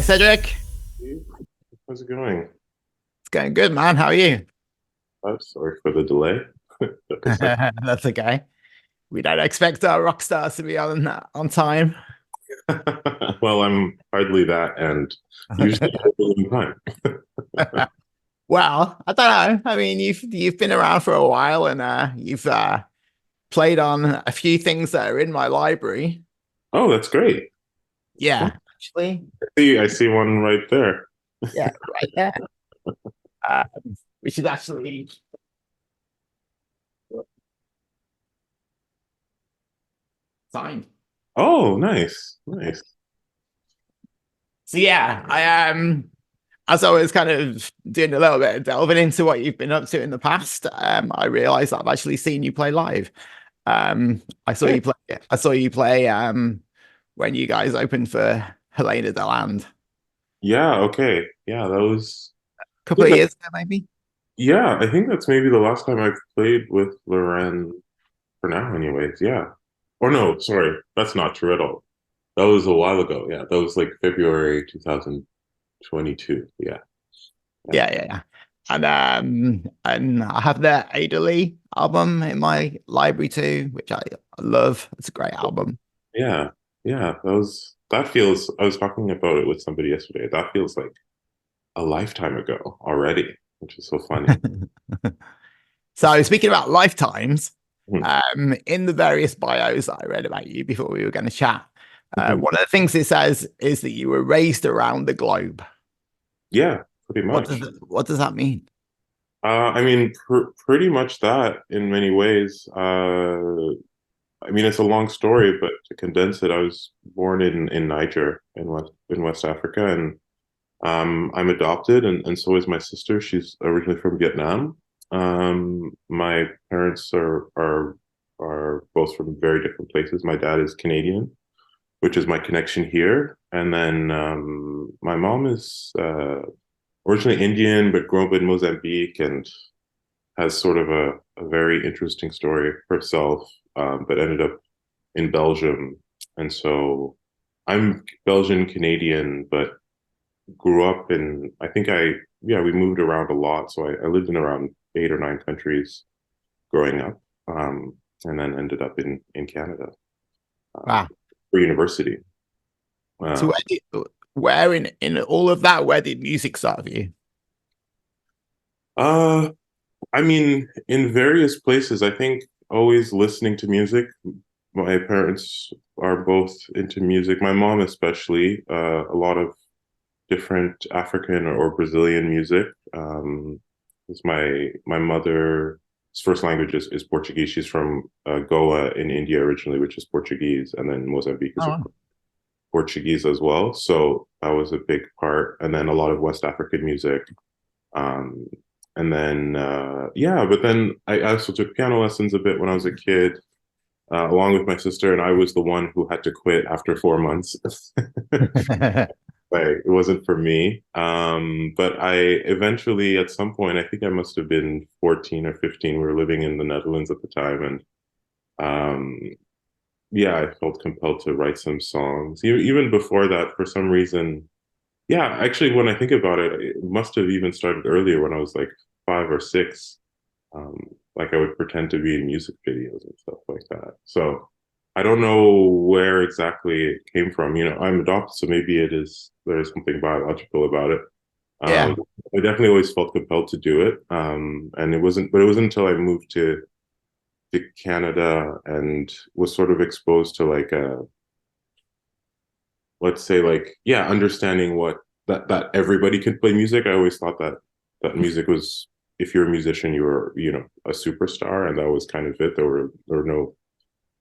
Cedric. How's it going? It's going good, man. How are you? I'm sorry for the delay. Like I said. That's okay. We don't expect our rock stars to be on time. Well, I'm hardly that, and usually I do in time. Well, I don't know. I mean, you've been around for a while, and you've played on a few things that are in my library. Oh, that's great. Yeah, actually, I see one right there. yeah, right there. Uh, which is actually signed. Oh, nice, nice. So yeah, as I was kind of doing a little bit of delving into what you've been up to in the past, I realized I've actually seen you play live. I saw Yeah, you play. I saw you play when you guys opened for Helena de Land a yeah, okay. Yeah, that was. I couple think of that, years ago, maybe. yeah, I think that's maybe the last time I've played with Loren for now, anyways. Yeah. Or no, sorry, that's not true at all. That was a while ago. Yeah, that was like February 2022. Yeah, yeah. Yeah. And I have their Adderley album in my library too, which I love. It's a great album. Yeah, yeah, that feels. I was talking about it with somebody yesterday. That feels like a lifetime ago already, which is so funny. So speaking about lifetimes, Mhm, in the various bios that I read about you before we were going to chat, mhm. one of the things it says is that you were raised around the globe. Yeah, pretty much. What does that mean? I mean, pretty much that in many ways. I mean, it's a long story, but to condense it, I was born in Niger in West Africa, and I'm adopted, and so is my sister. She's originally from Vietnam. My parents are both from very different places. My dad is Canadian, which is my connection here, and then my mom is originally Indian, but grew up in Mozambique and has sort of a very interesting story herself, but ended up in Belgium, and so I'm Belgian Canadian, but grew up in, I think yeah, we moved around a lot. So I lived in around 8 or 9 countries growing up, and then ended up in Canada Wow. for university. So Uh, where in all of that, where did music start for you? uh, I mean, in various places, I think always listening to music. My parents are both into music. My mom, especially, a lot of different African or Brazilian music. It's my mother's first language is Portuguese. She's from Goa in India originally, which is Portuguese, and then Mozambique is Oh, of wow. course Portuguese as well. So that was a big part. And then a lot of West African music. Um, and then yeah, but then I also took piano lessons a bit when I was a kid, along with my sister, and I was the one who had to quit after 4 months. Like it wasn't for me. But I eventually, at some point, I think I must have been 14 or 15. We were living in the Netherlands at the time, and um, yeah, I felt compelled to write some songs. Even before that, for some reason, yeah, actually, when I think about it, it must have even started earlier when I was like 5 or 6. Um, like I would pretend to be in music videos and stuff like that. So I don't know where exactly it came from. I'm adopted, so maybe there's something biological about it. Yeah. I definitely always felt compelled to do it. And but it wasn't until I moved to Canada and was sort of exposed to like let's say like, yeah, understanding what that everybody could play music. I always thought that music was, if you're a musician, you were, a superstar, and that was kind of it. There were no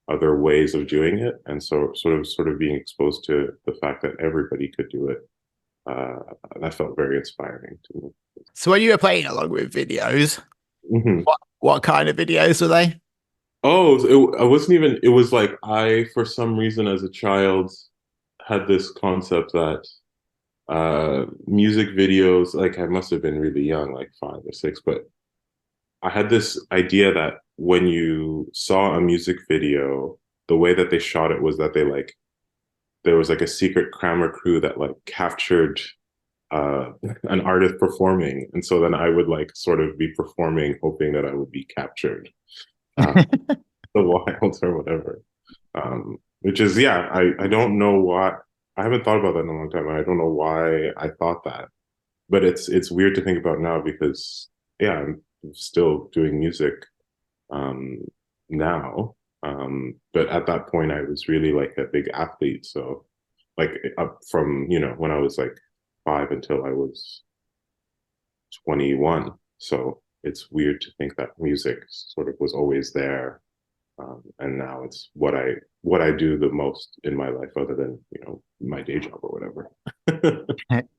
other ways of doing it, and so sort of being exposed to the fact that everybody could do it, uh, that felt very inspiring to me. So when you were playing along with videos, Mhm. what kind of videos were they? Oh, so I wasn't even. It was like I, for some reason, as a child, had this concept that music videos, like I must have been really young, like 5 or 6, but I had this idea that when you saw a music video, the way that they shot it was that there was like a secret camera crew that like captured uh, an artist performing, and so then I would like sort of be performing, hoping that I would be captured, uh, the wild or whatever. Which is yeah, I don't know why. I haven't thought about that in a long time, and I don't know why I thought that. But it's weird to think about now because yeah, I'm still doing music um, now. But at that point, I was really like a big athlete. So like up from when I was like 5 until I was 21. So it's weird to think that music sort of was always there, and now it's what I do the most in my life, other than my day job or whatever.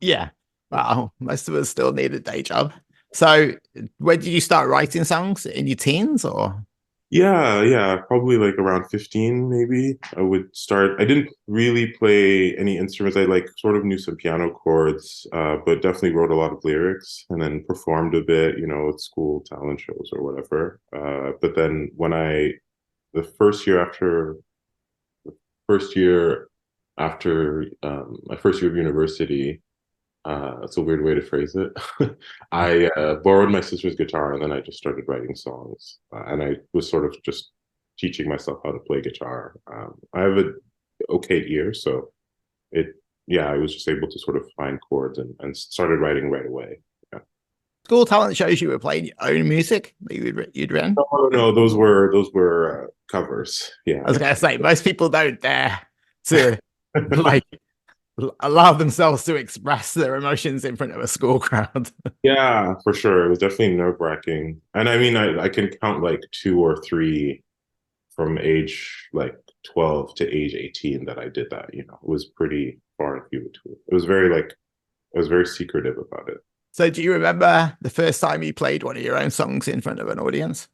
Yeah. Well, most of us still need a day job. So, when did you start writing songs? In your teens, or? Yeah, yeah, probably like around 15, maybe. I would start. I didn't really play any instruments. I like sort of knew some piano chords, but definitely wrote a lot of lyrics and then performed a bit, at school talent shows or whatever. But then the first year after my first year of university, that's a weird way to phrase it. I borrowed my sister's guitar and then I just started writing songs. And I was sort of just teaching myself how to play guitar. I have a okay ear, so it, yeah, I was just able to sort of find chords and started writing right away. Yeah. School talent shows you were playing your own music that you'd written? No, no, those were covers. I Yeah. was gonna say most people don't dare to like allow themselves to express their emotions in front of a school crowd. Yeah, for sure. It was definitely nerve-wracking. And I mean, I can count like two or three from age like 12 to age 18 that I did that. It was pretty far and few between. It was very like, I was very secretive about it. So, do you remember the first time you played one of your own songs in front of an audience?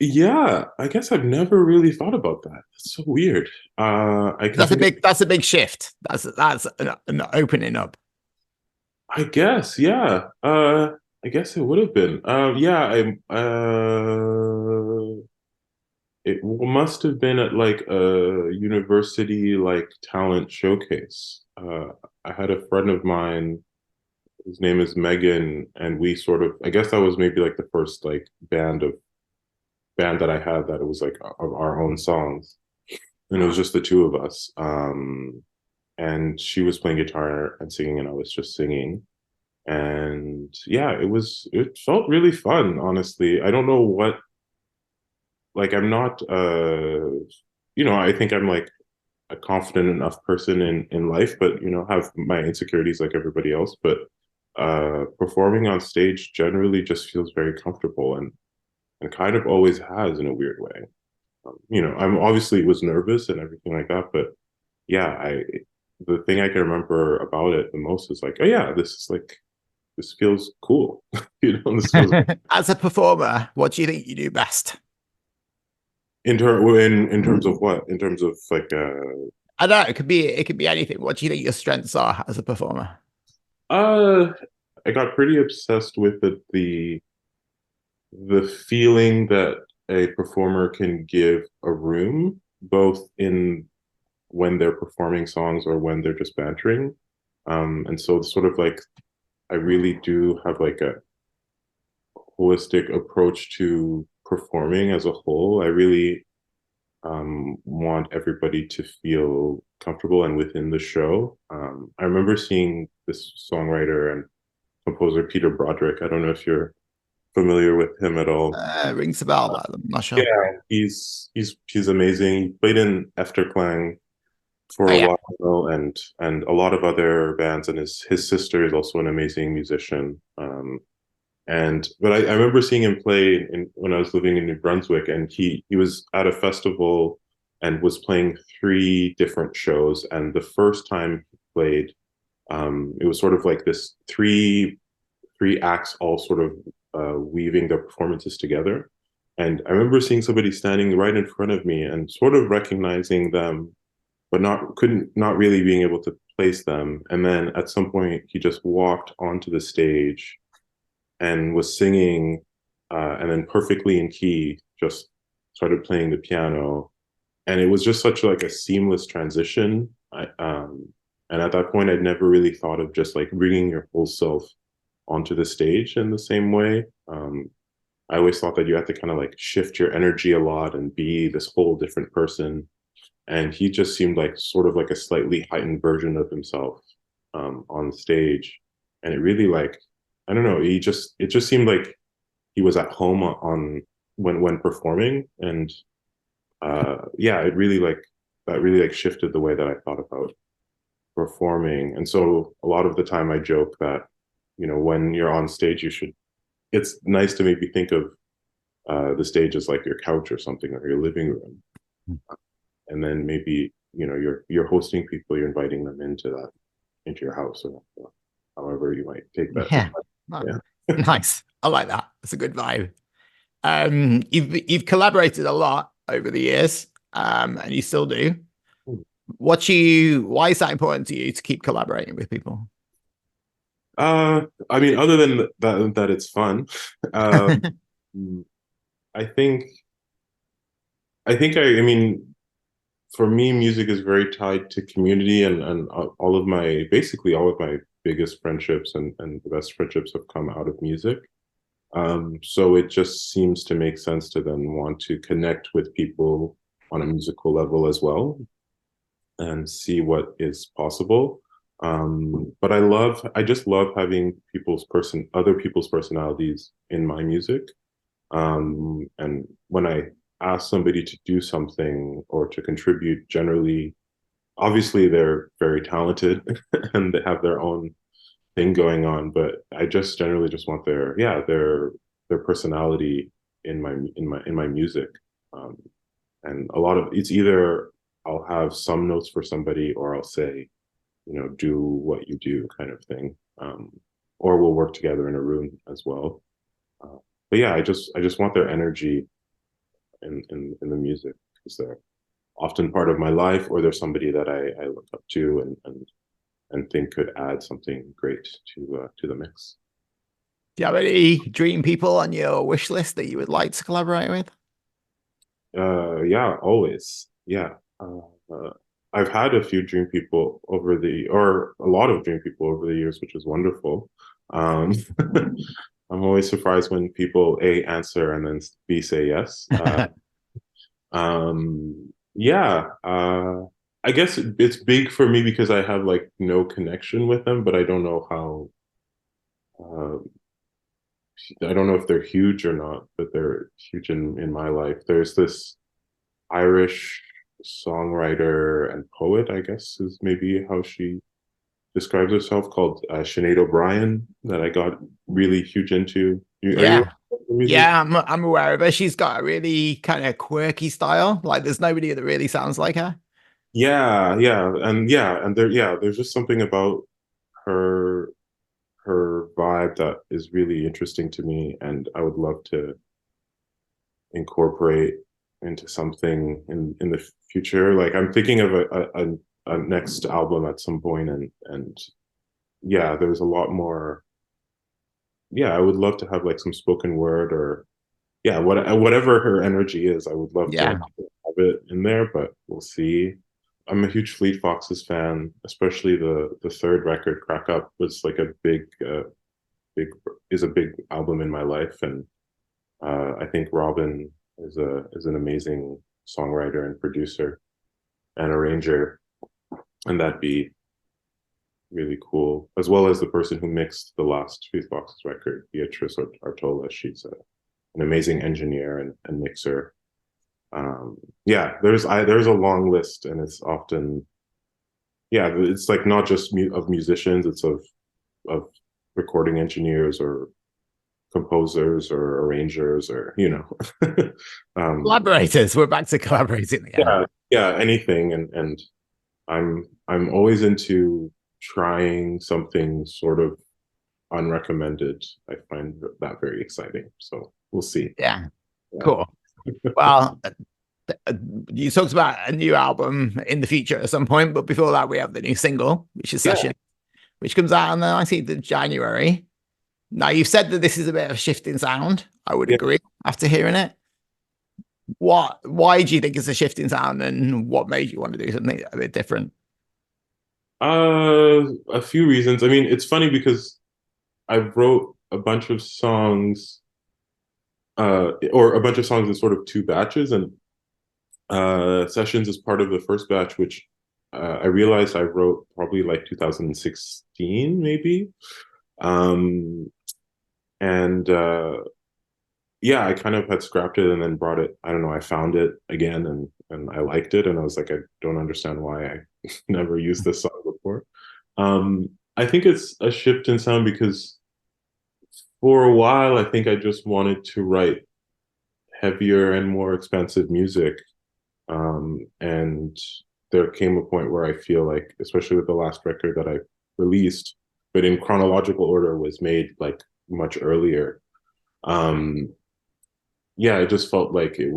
Yeah, I guess I've never really thought about that. That's so weird. I can think of, That's a big shift. That's an opening up. I guess, yeah. I guess it would have been. Yeah, it must have been at like a university like talent showcase. I had a friend of mine, his name is Megan, and we sort of, I guess that was maybe like the first like band that I had that it was like of our own songs, and it was just the two of us. And she was playing guitar and singing, and I was just singing. And yeah, it felt really fun, honestly. I don't know what, like, I'm not, I think I'm like a confident enough person in life, but have my insecurities like everybody else. But performing on stage generally just feels very comfortable, and kind of always has in a weird way. I'm obviously was nervous and everything like that, but yeah, the thing I can remember about it the most is like, oh yeah, this feels cool. This feels As a performer, what do you think you do best? in terms of what? In terms of like I don't know. It could be anything. What do you think your strengths are as a performer? uh I got pretty obsessed with the feeling that a performer can give a room, both in when they're performing songs or when they're just bantering. And so sort of like I really do have like a holistic approach to performing as a whole. I really want everybody to feel comfortable and within the show. I remember seeing this songwriter and composer Peter Broderick. I don't know if you're familiar with him at all. Rings a bell, but I'm not sure. Yeah, he's amazing. He played in Efterklang for Oh a yeah. while and a lot of other bands. And his sister is also an amazing musician. But I remember seeing him play when I was living in New Brunswick, and he was at a festival and was playing three different shows. And the first time he played, it was sort of like this three acts all sort of weaving their performances together. And I remember seeing somebody standing right in front of me and sort of recognizing them, but not really being able to place them. And then at some point, he just walked onto the stage and was singing, and then perfectly in key, just started playing the piano, and it was just such like a seamless transition. And at that point, I'd never really thought of just like bringing your whole self onto the stage in the same way. I always thought that you had to kind of like shift your energy a lot and be this whole different person. And he just seemed like sort of like a slightly heightened version of himself on stage. And it really like, I don't know, it just seemed like he was at home on when performing. And yeah, it really like that really like shifted the way that I thought about performing. And so a lot of the time I joke that, you know, when you're on stage, it's nice to maybe think of the stage as like your couch or something, or your living room. And then maybe, you know, you're hosting people, you're inviting them into your house, or however you might take that. Yeah. Yeah. Nice. I like that. It's a good vibe. You've collaborated a lot over the years, and you still do. Why is that important to you to keep collaborating with people? I mean, other than that it's fun. I think I mean, for me, music is very tied to community, and all of my basically all of my biggest friendships and the best friendships have come out of music. So it just seems to make sense to then want to connect with people on a musical level as well and see what is possible. But I just love having other people's personalities in my music. And when I ask somebody to do something or to contribute, generally, obviously they're very talented and they have their own thing going on, but I just generally just want their personality in my music. And a lot of it's either I'll have some notes for somebody, or I'll say, you know, do what you do kind of thing. Or we'll work together in a room as well. But yeah, I just want their energy in the music, because they're often part of my life, or they're somebody that I look up to and think could add something great to the mix. Do you have any dream people on your wish list that you would like to collaborate with? Yeah, always. Yeah. I've had a few dream people or a lot of dream people over the years, which is wonderful. Um, I'm always surprised when people A, answer, and then B, say yes. Yeah, I guess it's big for me because I have like no connection with them, but I don't know how, uh, I don't know if they're huge or not, but they're huge in my life. There's this Irish songwriter and poet, I guess is maybe how she describes herself, called Sinead O'Brien, that I got really huge into. Are you Yeah. music? Yeah, I'm aware of her. She's got a really kind of quirky style. Like there's nobody that really sounds like her. There's just something about her vibe that is really interesting to me, and I would love to incorporate into something in the future. Like I'm thinking of a next album at some point, and yeah, there's a lot more. Yeah, I would love to have like some spoken word, or yeah, whatever her energy is, I would love to Yeah. have it in there, but we'll see. I'm a huge Fleet Foxes fan, especially the third record, Crack Up, was like a big is a big album in my life, and I think Robin is an amazing songwriter and producer and arranger, and that'd be really cool. As well as the person who mixed the last Fleet Foxes record, Beatrice Artola. She's an amazing engineer and mixer. Yeah, there's a long list, and it's often, yeah, it's like not just of musicians, it's of recording engineers or composers or arrangers, or you know. Collaborators. We're back to collaborating again. Yeah, anything, and I'm always into trying something sort of unrecommended. I find that very exciting, so we'll see. Yeah. Yeah. Cool. Well, you talked about a new album in the future at some point, but before that, we have the new single, which is Yeah. Session, which comes out on the 19th of January. Now, you've said that this is a bit of a shift in sound. I would Yeah. agree after hearing it. Why do you think it's a shift in sound, and what made you want to do something a bit different? A few reasons. I mean, it's funny because I wrote a bunch of songs, or a bunch of songs in sort of two batches, and Sessions is part of the first batch, which I realized I wrote probably like 2016, maybe. Um, and yeah, I kind of had scrapped it and then brought it. I don't know. I found it again and I liked it, and I was like, I don't understand why I never used this song before. I think it's a shift in sound because for a while, I think I just wanted to write heavier and more expensive music. And there came a point where I feel like, especially with the last record that I released, but in chronological order, was made like much earlier. Um, yeah, it just felt like that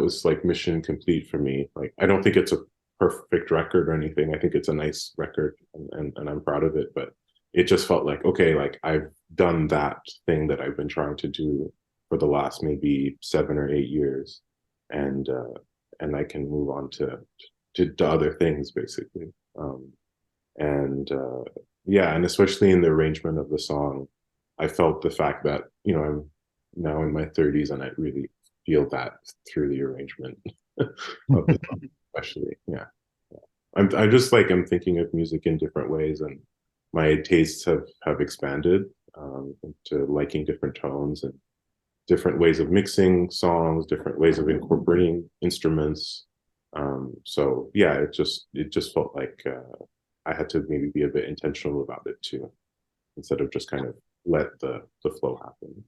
was like mission complete for me. Like I don't think it's a perfect record or anything. I think it's a nice record and I'm proud of it, but it just felt like, okay, like I've done that thing that I've been trying to do for the last maybe 7 or 8 years. And I can move on to other things basically. And yeah, and especially in the arrangement of the song, I felt the fact that, I'm now in my 30s and I really feel that through the arrangement of the song, especially. Yeah. I'm just like I'm thinking of music in different ways, and my tastes have expanded into liking different tones and different ways of mixing songs, different ways of incorporating instruments. So yeah, it just felt like I had to maybe be a bit intentional about it too, instead of just kind of let the flow happen.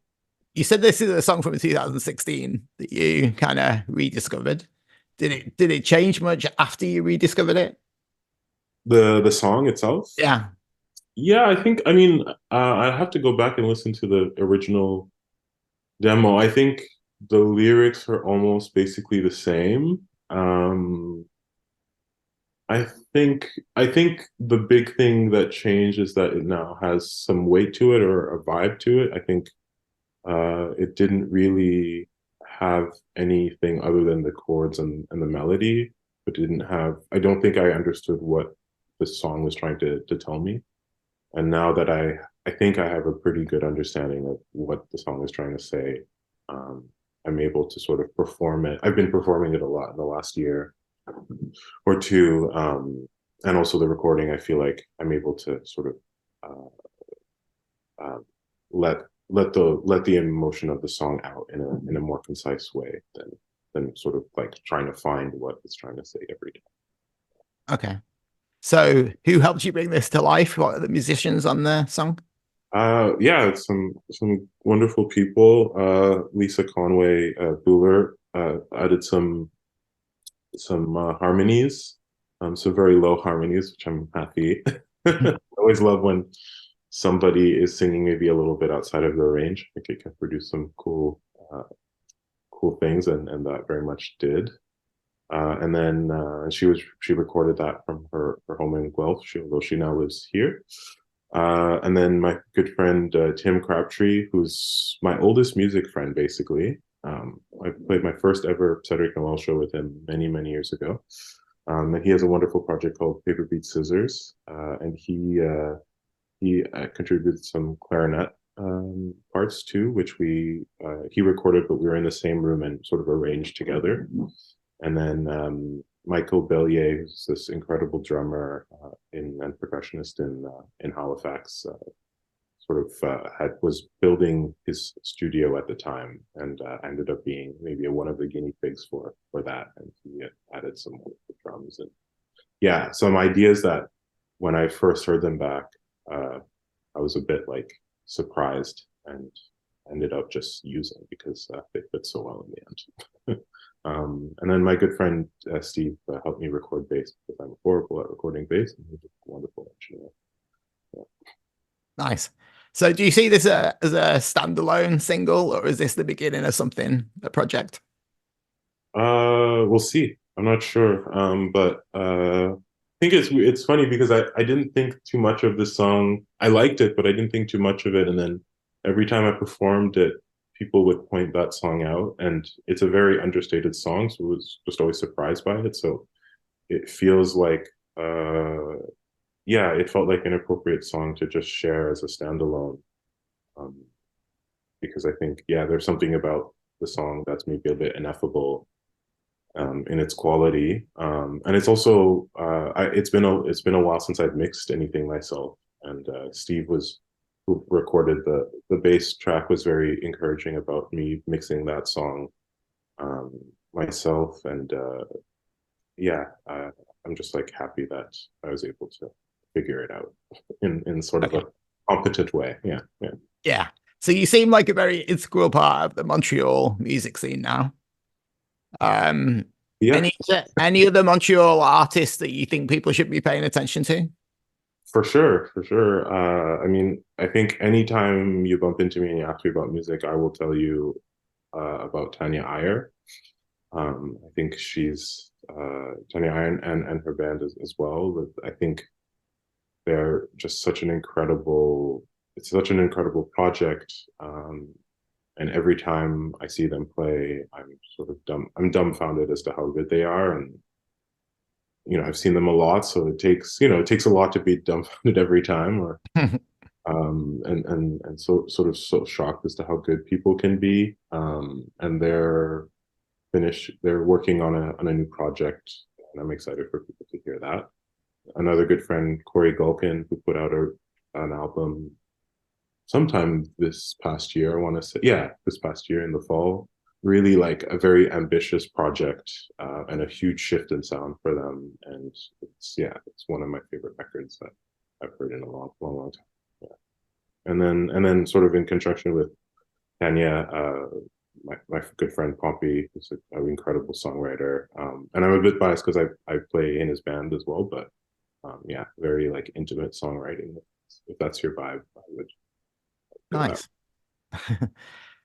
You said this is a song from 2016 that you kind of rediscovered. Did it change much after you rediscovered it? The song itself, Yeah. yeah, I mean, I have to go back and listen to the original demo. I think the lyrics are almost basically the same. I I think the big thing that changed is that it now has some weight to it or a vibe to it. I think it didn't really have anything other than the chords and the melody, but didn't have. I don't think I understood what the song was trying to tell me. And now that I think I have a pretty good understanding of what the song is trying to say. Um, I'm able to sort of perform it. I've been performing it a lot in the last year or two, and also the recording. I feel like I'm able to sort of uh, let let the emotion of the song out in a more concise way than sort of like trying to find what it's trying to say every day. Okay. So who helped you bring this to life? What are the musicians on the song? Yeah, some wonderful people. Lisa Conway Bueller added some harmonies, some very low harmonies, which I'm happy. I always love when somebody is singing maybe a little bit outside of their range. I think it can produce some cool things, and that very much did. And then she recorded that from her home in Guelph, although she now lives here. And then my good friend Tim Crabtree, who's my oldest music friend, basically. I played my first ever CEDRIC NOEL show with him many years ago. And he has a wonderful project called Paper Beat Scissors, and he contributed some clarinet parts too, which he recorded, but we were in the same room and sort of arranged together. And then Michael Bellier, who's this incredible drummer and percussionist in Halifax, sort of was building his studio at the time, and ended up being maybe one of the guinea pigs for that. And he added some drums and yeah, some ideas that when I first heard them back, I was a bit like surprised and ended up just using because they fit so well in the end. And then my good friend Steve helped me record bass because I'm horrible at recording bass, and he's a wonderful engineer. Yeah. Nice. So do you see this as a standalone single, or is this the beginning of something, a project? We'll see. I'm not sure, but I think it's funny because I didn't think too much of this song. I liked it, but I didn't think too much of it. And then every time I performed it, people would point that song out, and it's a very understated song, so I was just always surprised by it. So it feels like yeah, it felt like an appropriate song to just share as a standalone. Um, because I think, yeah, there's something about the song that's maybe a bit ineffable in its quality, and it's also it's been a while since I've mixed anything myself, and Steve was who recorded the bass track was very encouraging about me mixing that song um, myself, and yeah, I'm just like happy that I was able to figure it out in sort of Okay. a competent way. Yeah, yeah, Yeah. So you seem like a very integral part of the Montreal music scene now. Um, yeah. any other Montreal artists that you think people should be paying attention to? For sure, for sure. I mean, I think anytime you bump into me and you ask me about music, I will tell you about Tanya Iyer. I think she's Tanya Iyer and her band as well. But I think they're just such an incredible. It's such an incredible project. And every time I see them play, I'm sort of I'm dumbfounded as to how good they are. And I've seen them a lot, so it takes a lot to be dumbfounded every time, or and so sort of so shocked as to how good people can be. And they're working on a new project, and I'm excited for people to hear that. Another good friend, Corey Gulkin, who put out an album sometime this past year. I want to say, yeah, this past year in the fall. Really like a very ambitious project and a huge shift in sound for them. And it's one of my favorite records that I've heard in a long, long, long time. Yeah. And then sort of in conjunction with Tanya, my good friend Pompey, who's an incredible songwriter. And I'm a bit biased because I play in his band as well, but yeah, very like intimate songwriting. If that's your vibe, I would go that. Nice.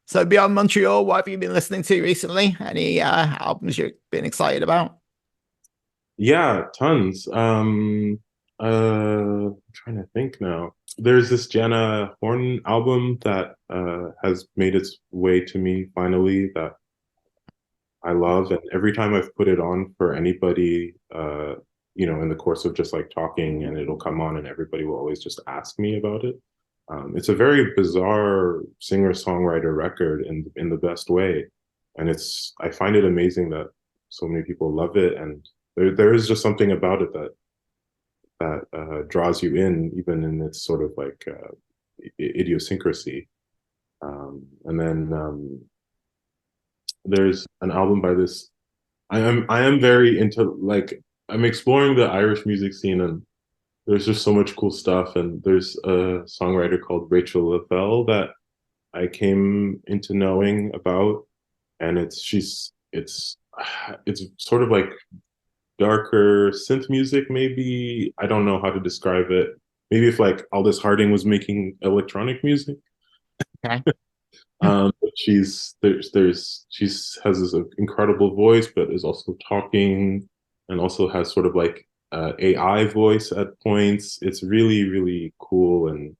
So beyond Montreal, what have you been listening to recently? Any albums you've been excited about? Yeah, tons. I'm trying to think now. There's this Jana Horn album that has made its way to me finally that I love, and every time I've put it on for anybody, in the course of just like talking, and it'll come on, and everybody will always just ask me about it. It's a very bizarre singer-songwriter record in the best way, and I find it amazing that so many people love it, and there is just something about it that draws you in, even in its sort of like idiosyncrasy. And then there's an album by this. I am very into like I'm exploring the Irish music scene, and there's just so much cool stuff. And there's a songwriter called Rachel Leffel that I came into knowing about, and it's sort of like darker synth music, maybe. I don't know how to describe it. Maybe if like Aldous Harding was making electronic music. Okay. But she's has this incredible voice, but is also talking, and also has sort of like AI voice at points. It's really, really cool and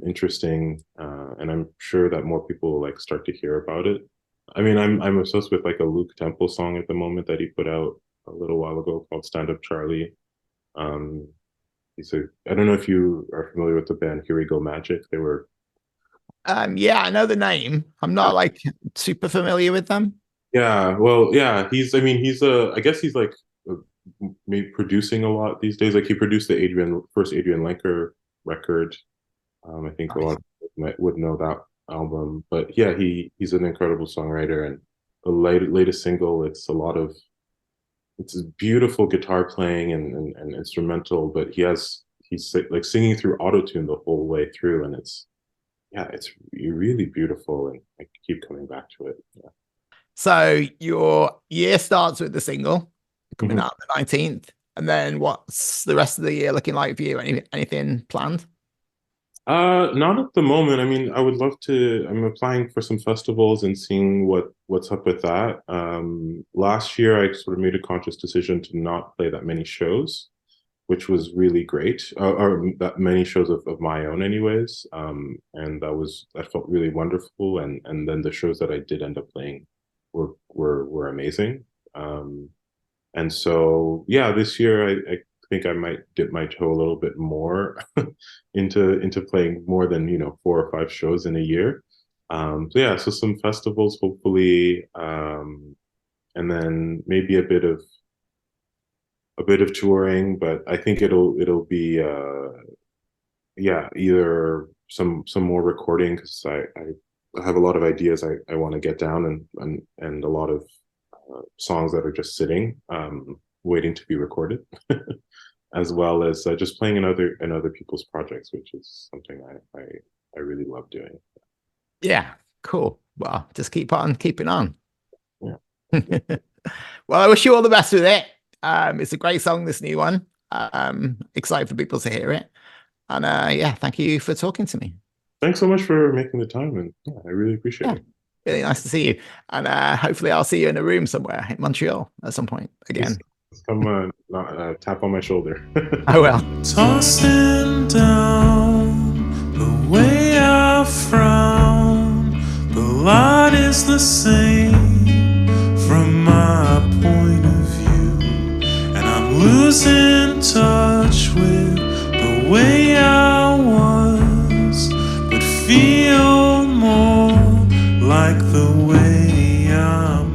interesting, and I'm sure that more people will like start to hear about it. I mean, I'm obsessed with like a Luke Temple song at the moment that he put out a little while ago called "Stand Up Charlie." Um, I don't know if you are familiar with the band Here We Go Magic. They were Yeah, I know the name. I'm not like super familiar with them. Yeah, well, yeah, I mean, I guess he's like uh, maybe producing a lot these days. Like he produced the first Adrian Lenker record. I think a lot Nice. of people would know that album. But yeah, he's an incredible songwriter, and the latest single, it's a beautiful guitar playing and instrumental, but he's like singing through autotune the whole way through, and it's really beautiful, and I keep coming back to it. Yeah. So your year starts with the single coming Mhm. out the 19th. And then what's the rest of the year looking like for you? Anything planned? Not at the moment. I mean, I would love to. I'm applying for some festivals and seeing what's up with that. Last year, I sort of made a conscious decision to not play that many shows, which was really great, or that many shows of my own, anyways. And that felt really wonderful. And then the shows that I did end up playing were amazing. Um, And so, yeah, this year I think I might dip my toe a little bit more into playing more than 4 or 5 shows in a year. So yeah, so some festivals hopefully, and then maybe a bit of touring. But I think it'll be yeah, either some more recording, because I have a lot of ideas I want to get down, and a lot of songs that are just sitting, waiting to be recorded, as well as just playing in other people's projects, which is something I really love doing. Yeah, cool. Well, just keep on keeping on. Yeah. Well, I wish you all the best with it. It's a great song, this new one. Excited for people to hear it. And yeah, thank you for talking to me. Thanks so much for making the time, and yeah, I really appreciate it. Really nice to see you. And hopefully I'll see you in a room somewhere in Montreal at some point again. Just come tap on my shoulder. I will. Tossing down the way I frown, the light is the same from my point of view, and I'm losing touch with the way I was, but feel more like the way I'm